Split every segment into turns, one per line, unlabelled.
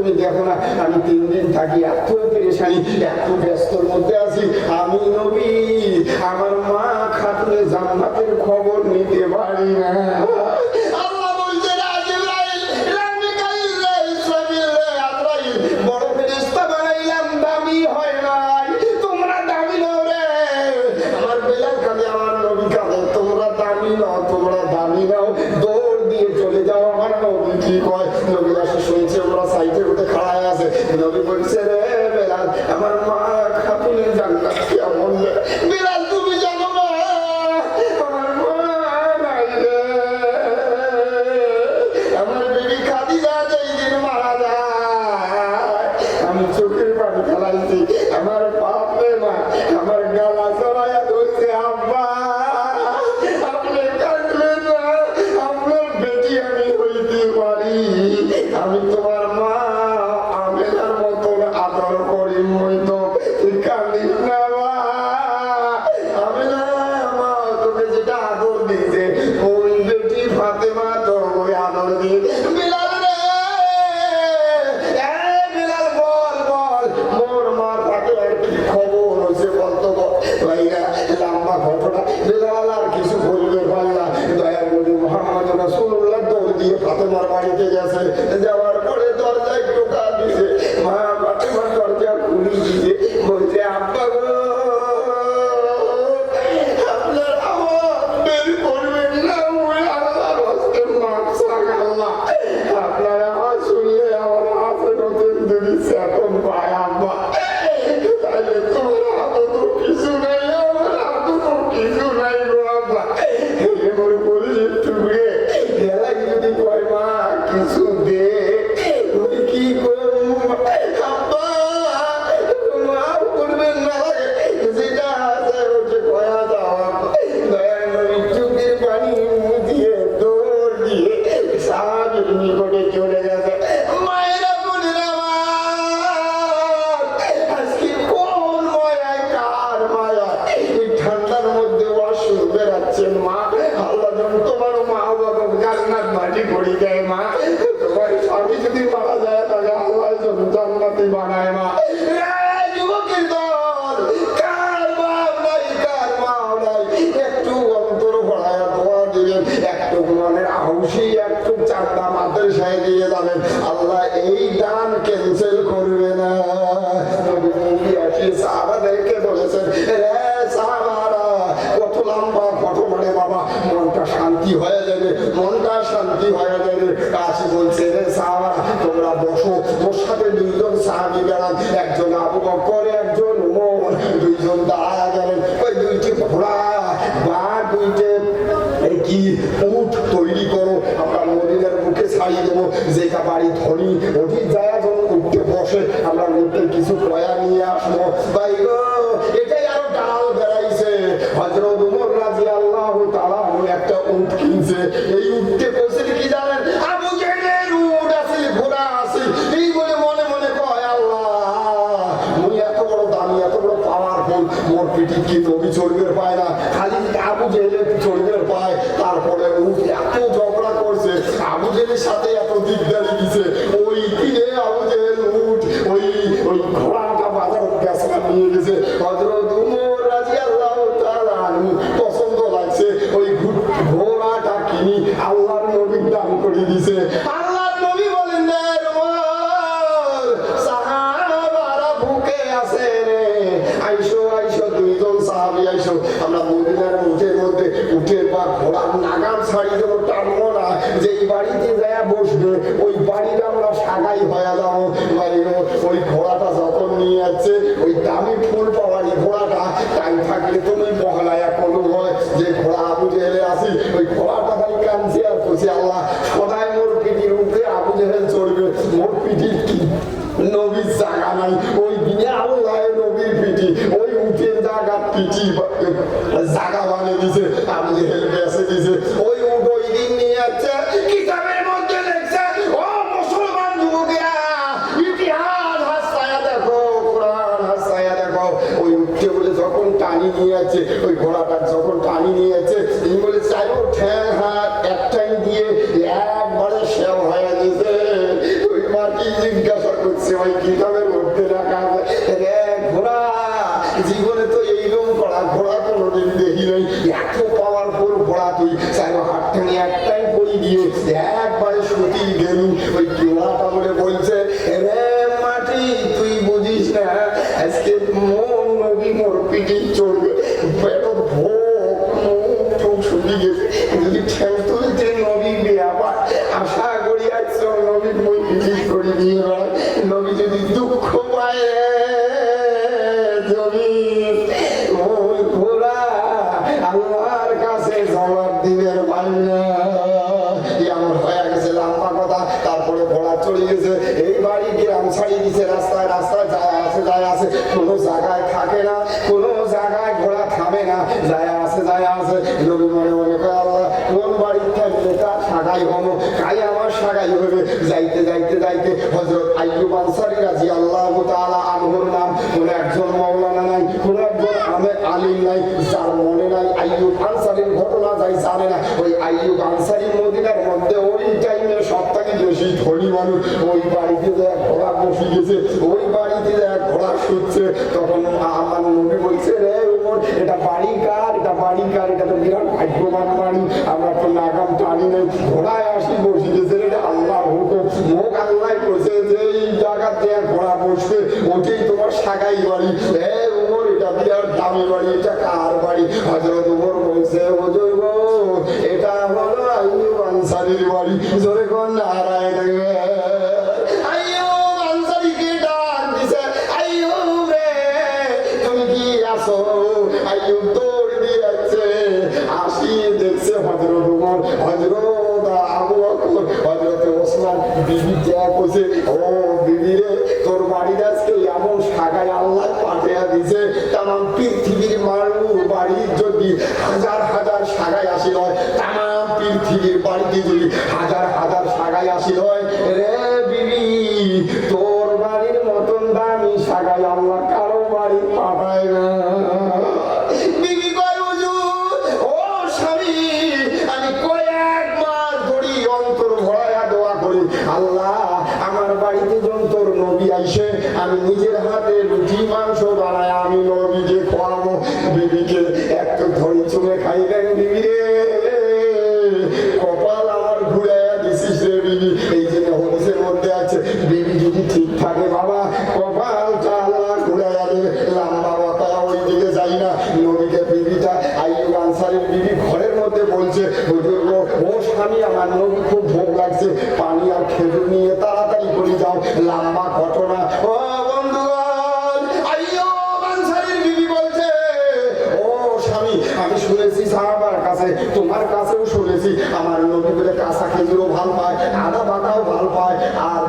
তুমি দেখো না আমি 3 দিন থাকি, এত পেরেশানি, এত ব্যস্তর মধ্যে আছি। আমি নবী আমার মা খাতুনে জান্নাতের খবর নিতে পারি না। আল্লাহ বলছে বড় ফেরেশতা বানাইলাম, দামি হয় নাই, তোমরা দামি নও রে। আমার বেলাল কাঁদে, আমার নবী কাঁদে, তোমরা দামি নও, তোমরা দামি নও, দৌড় দিয়ে চলে যাও। আমার নবী কি কয়, নবী আসে শুনছে ওরা সাইডে উঠে খাড়ায় আছে। নবী বলছে রে বেলাল, আমার মা খাতুনে জান্নাত কেমন রে? বেলাল তুমি জানো না আমার মা নাই রে, আমার বেবি খাদিজা যেই দিন মারা যায় আমি চোখের পানি ফেলাইছি। আমার বাপরে মা আমার গালা চড়াইয়া ধরছে, আব্বা আপনি কাটবেন না, আপনার বেটি আমি হইতে পারি, আমি তোমার মা আমেনার মতন আদর করি, হইতো তুই কান্দিস না মা, আমেনা মা তোকে যেটা আদর দিয়েছে ওই বেটি ফাতেমা তো ওই আদর দিয়ে। বিলাল রে, বিলাল বল বল, মোর মা ফাতেমার কি খবর হয়েছে বলতো ভাইরা, লম্বা ঘটনা। বিলাল আর কিছু বলবে পারলা, দয়ার নবী মুহাম্মদ রাসূলুল্লাহ দৌড় দিয়ে ফাতেমার বাড়িতে গেছে। যাওয়ার পরে দরজায় টোকা দিছে, মা ফাতেমার দরজা খুলে দিয়েছে, বলছে আব্বা গো আপনার আওয়াজ বের করবেন না, ওই আল্লাহর হস্তে মাপ চান আল্লাহ, আপনার আওয়াজ শুনলে আমার হাতে নতুন দিচ্ছে এখন পায় আব্বা, তাহলে তোমার হাতে তো কিছু নাই, আমার হাতে তো কিছু নাই গো আব্বা। এবার বলি টুকরে গেলাই যদি কয় মা কিছু দে, ওই কি করব আব্বা, মাফ করবেন না, যেটা আছে ওটা কয়া দাও। দয়ার নবী চোখের পানি মুছিয়ে দৌড় দিয়ে সাহাবীর নিকটে চলে গেছে। মায়েরা বোনেরা আজকে কোন মায়ায় কার মায়া, এই ঠান্ডার মধ্যে ওয়াশরুম বেড়াচ্ছেন মা, আল্লাহ যেন তোমার মা বাবা জান্নাত মাটি করে দেয় মা, তোমার স্বামী যদি মারা যায় তাহলে আল্লাহ যেন জান্নাতি বানায় মা। যুবকের দল, কার বাপ নাই কার মা নাই, একটু অন্তর ভরায়া দোয়া দিবেন, একটু মনের আহুসি, একটু চাঁদা মাদ্রাসায় দিয়ে যাবেন, আল্লাহ এই দান ক্যান্সেল করবে না। সাহাবাদেরকে বলেছেন রে সাহাবারা, কত লম্বা ঘটনা বাবা, মনটা শান্তি হয়ে যাবে, মনটা শান্তি হয়ে যাবে। কাছে বলছে রে সাহাবারা তোমরা বসো, ওর সাথে 2 জন সাহাবী গেলেন, একজন আবু বকর একজন ওমর, 2 জন দাঁড়ায় গেলেন। ওই 2টি ঘোড়া বা 2টে কি উট তৈরি করো, আমরা মদিনার বুকে ছাড়িয়ে দেবো, যেটা বাড়ি ধনী ওটি যায় যখন উঠতে বসে আমরা উঠতে কিছু পয়া নিয়ে আসবো। ভাই গো এটাই আরো ডাল বেড়াইছে। হযরত ওমর রাদিয়াল্লাহু তাআলা একটা উট কিনছে, এই উঠতে বসে কি জানেন, আবু জাহেলের উট আছে, ঘোড়া আছে, এই বলে মনে মনে কয় আল্লাহ মুই এত বড় দামি, এত বড় পাওয়ারফুল, মোর পিঠে কি নবী চড়বে পায় না, খালি আবু জাহেলের চড়বে পায়। তারপরে উট এত ঝগড়া করছে, আবু জাহেলের সাথে এত দিকদারি দিছে, ওই দিনে আবু জাহেল উট ওই ঘোড়াটা বাজার বেচা নিয়ে গেছে। হযরত ওমর রাদিয়াল্লাহু তাআলা পছন্দ লাগছে, ওই ঘোড়াটা কিনি আল্লাহর নবীর দান করে দিছে। আল্লাহর নবী বলেন না ওমর, সাহাবারা ভুকে আছে রে, আইসো আইসো, 2 জন সাহাবী আইসো, আমরা মদিনার উটের মধ্যে উটের বা ঘোড়ার নাগাল ছাড়ি দেবো, টানবো না, যেই বাড়িতে যায় বসবে ওই বাড়ির আমরা সাগাই হয়ে যাবো। ওই ঘোড়াটা যখন নিয়ে যাচ্ছে ওই দামি ফুল পাওয়ারি ঘোড়াটা টাইম থাকলে তুমি মহলায় কোনো হয় যে ঘোড়া আবু জেহেলে আসি, ওই ঘোড়াটা খালি কানছে আর বলছি আল্লাহ সদাই মোর পিঠির উপরে আবু জেহেল চড়বে, মোর পিঠির কি নবীর জায়গা নাই, ওই দিনে আল্লাহ নবীর পিঠি ওই উঠের জায়গা পিঠি জায়গা বানিয়ে দিছে, আবু জেহেল বেঁচে দিছে। ওই উঠ ওই দিন নিয়ে যাচ্ছে, কিতাবের মধ্যে লেখছে ও মুসলমান যুবকেরা, ইতিহাস হাসায়া দেখো, কোরআন হাসায়া দেখো, ওই উঠতে বলে যখন টানি নিয়ে যাচ্ছে, ওই ঘোড়াটা যখন টানি নিয়ে যাচ্ছে, তিনি বলে চাইও ঠ্যাং হাত একটাই দিয়ে একবারে সেও হয়ে গেছে। ওই মাটি জিজ্ঞাসা হচ্ছে ওই কিতাবের মধ্যে রাখা আছে। রে ঘোড়া, জীবনে তো এইরকম করা ঘোড়া কোনোদিন দেখি নাই, এত পাওয়ারফুল ঘোড়া। তুই চাই হাতখানি একটাই পরি দিয়ে একবারে সুতি গেলু। ওই ঘোড়াটা বলে বলছে, রে মাটি তুই বুঝিস না, আজকে মন নবী মোর পিঠে চড়বে, পেট ভোগ মুখ টুক শুকিয়ে গেছে, যদি ঠেল তুলতে নবী আবার আশা করি আসছো নবী মই পিঠে করে দিয়ে বেড়ায়। নবী যদি দুঃখ পায় আল্লাহর কাছে জবাব দিবেন এমন হয়ে গেছে। লম্বা কথা। তারপরে ঘোড়া চলে গেছে, এই বাড়ি গ্রাম ছাড়িয়ে দিচ্ছে, রাস্তায় রাস্তায় যায় আসে, কোনো জায়গায় থাকে না, কোনো জায়গায় ঘোড়া থামে না, যায় আসে। নবী মনে মনে করে আল্লাহ কোন বাড়ির থাকলে তার সাগাই হলো, কাই আমার সাগাই হবে। যাইতে হযরত আইয়ুব আনসারী রাদিয়াল্লাহু তাআলা আনহুর নাম কোন একজন মাওলানা নাই, কোন একজন আলিম নাই, যার মনে নাই আইয়ুব আনসারীর ঘটনা যাই জানে না। ওই আইয়ুব আনসারী মদিনার মধ্যে ওই টাইমে সবথেকে বেশি ধনী মানুষ। ওই বাড়িতে যে এক ঘোড়া বসে গেছে, ওই বাড়িতে যে এক ঘোড়া শুচ্ছে, তখন আমার নবী বলছে, রে ওমর, এটা বাড়ি কার? এটা তো বিরাট ভাগ্যবান বাড়ি, আমরা তো নাগাম টানি নাই, ঘোড়ায় আসি বসে গেছে, এটা আল্লাহর হুকুম। মুখ আল্লাহ করছে যে এই জায়গাতে ঘোড়া বসবে, ওটাই তোমার সাগাই বাড়ি। ওমর, এটা বিরাট দামি বাড়ি, এটা কার বাড়ি? হযরত ওমর বলছে, হুজুর গো, এটা হলো আইয়ুব আনসারীর বাড়ি। জোরে কোন নারায়ণ। আইয়ুব আনসারীকে ডাক দিছে, আইয়ুব রে তুমি কি আছো? আইয়ুব দৌড় দিয়ে যাচ্ছে, আসি দেখছে হযরত ওমর, হযরত আবু বকর, হযরত ওসমান। বিবি যা কইছে, ও বিবি রে, তোর বাড়ির আজকে এমন সাগাই আল্লাহ পাঠিয়ে দিছে, তাম পৃথিবীর মানুষ বাড়ির যদি হাজার হাজার সাগাই আসিল হয়, তাম পৃথিবীর বাড়িতে যদি হাজার হাজার সাগাই আসিল হয়, রে বিবি, তোর বাড়ির মতন দামি সাগাই আল্লাহ কারো বাড়ি পাঠায় না। বিবি কয়, হুজুর, ও স্বামী, আমি কয়েক মাস ধরি অন্তর ভরা দোয়া করি, আল্লাহ আমার বাড়িতে যখন তোর নবী আইসে, আমি নিজের হাতে রুটি মাংস বানায় আমি নবীকে খাওয়াবো। বিবিকে একটু ধরি চুমে খাইলেন। বিবি রে, কপাল আমার ঘুরাইয়া দিছিস রে বিবি। এই জন্য হদিসের মধ্যে আছে, বিবি যদি ঠিক থাকে বাবা, কপালটা আল্লাহ ঘুরাইয়া দেবে। লম্বা বাতায় ওই দিকে যাই না। নবীকে বিবিটা আইয়ুব আনসারীর বিবি ঘরের মধ্যে বলছে, হুজুর গো, ও স্বামী, আমার নবী খুব ভোগ লাগছে, পানি আর খেজুর নিয়ে তাড়াতাড়ি করে যাও। লম্বা ঘটনা। ও বন্ধুগণ, আইয়ুব আনসারীর বিবি বলছে, ও স্বামী, আমি শুনেছি সাহাবার কাছে, তোমার কাছেও শুনেছি, আমার নবী বলে কাঁচা খেজুরও ভাল পায়, আদা পাকাও ভাল পায়, আর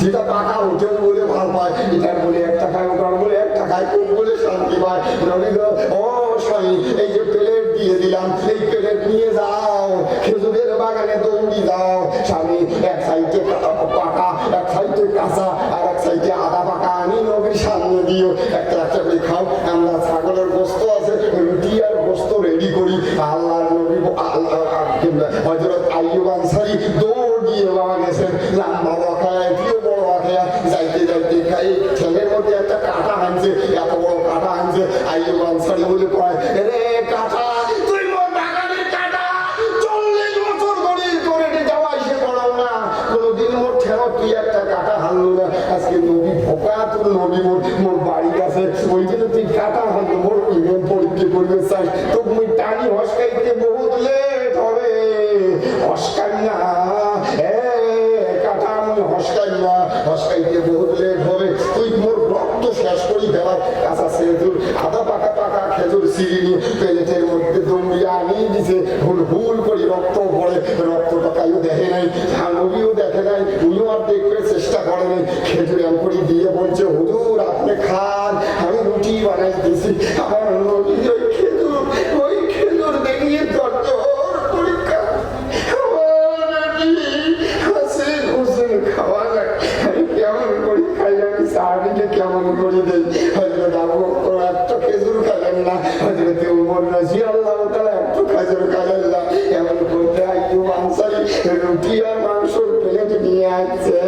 যেটা পাকা ওঠেও বলে ভাল পায়। এটার বলে একটা খায়, ওটার বলে একটা খায়, খুব বলে শান্তি পায়। নবী গো, ও স্বামী, এই যে প্লেট দিয়ে দিলাম, এই প্লেট নিয়ে যাও, খেজুরের বাগানে দৌড়ি যাও। স্বামী, এক সাইডে পাকা, এক সাইডে কাঁচা, আর এক সাইডে আদা পাকা আনি নবীর সামনে দিও, একটা একটা করে খাও। আমরা ছাগলের গোস্ত আছে, রুটি আর গোস্ত রেডি করি। আল্লাহর নবী হযরত আইয়ুব আনসারী দৌড় দিয়ে বাবা গেছেন। লম্বা ওয়াকায়া, এটিও বড় ওয়াকায়া। যাইতে এই ছেলের মধ্যে একটা কাঁটা হানছে, এত বড় কাঁটা হানছে। আইয়ুব আনসারী বলে কয়, রে কাঁটা, তুই মোর বাগানের কাঁটা, 40 বছর ধরে তোর এটি যাওয়া এসে পড়াও না, কোনোদিন মোর ঠেলো তুই একটা কাঁটা হানলো না। আজকে নবী ভোকা, তোর নবী মোর বাড়ি গেছে, ওই জন্য তুই কাঁটা হানলো, মোর পরীক্ষা করবে চাই, তো মুই টানি হসকাইতে বহুত লেট হবে। হসকাই না, কাঁটা আমি হসকাই না, হসকাইতে বহুত লেট হবে। তুই মোর রক্ত শেষ করি ফেলার কাঁচা খেজুর, আদা পাকা পাকা খেজুর সিঁড়ি নিয়ে প্লেটের মধ্যে দৌড়িয়ে আনিয়ে দিছে। হুল হুল করে রক্ত পড়ে, রক্তটা কাইও দেখে নাই, নবীও দেখে নাই, উনিও আর দেখতে চেষ্টা করে নাই। খেজুর এম করে দিয়ে বলছে, হুজুর আপনি খান, আমি রুটি বানাই দিয়েছি। আমার নবী ওই খেজুর দেখিয়ে দরজর পরীক্ষা খাওয়া যায়, আমি কেমন করি খাই, আমি সাহাবীকে কেমন করে দেই। হযরত আবু বকর একটা খেজুর খাইলেন না, হযরত ওমর রাদিয়াল্লাহু তাআলা একটা খেজুর খাইলেন না। এমন করতে আইয়ুব আনসারী রুটি আর মাংসের প্লেট নিয়ে আসছে।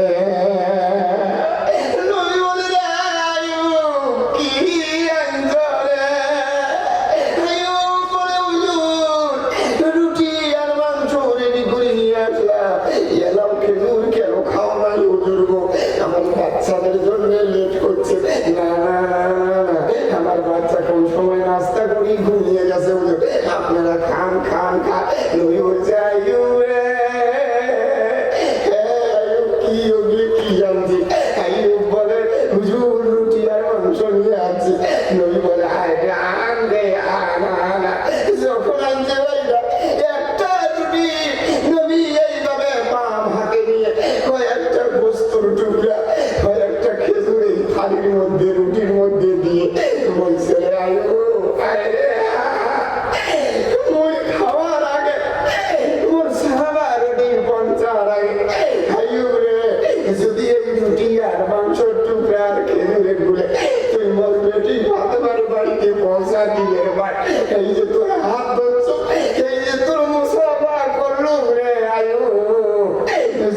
মাংস টুকরা আর খেজুরের গুলে তুই মোর বেটি ফাতেমার বাড়িতে পৌঁছা দিবে ভাই। এই যে তোর হাত ধরছ, এই যে তোর মুসাফা করলো রে আয়ো,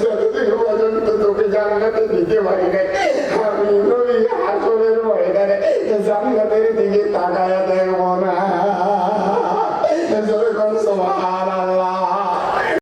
যতদিন পর্যন্ত তোকে জান্নাতে দিতে পারি নাই, আমি নবী হাসরের ময়দানে জান্নাতের দিকে তাকায়া দেখবো।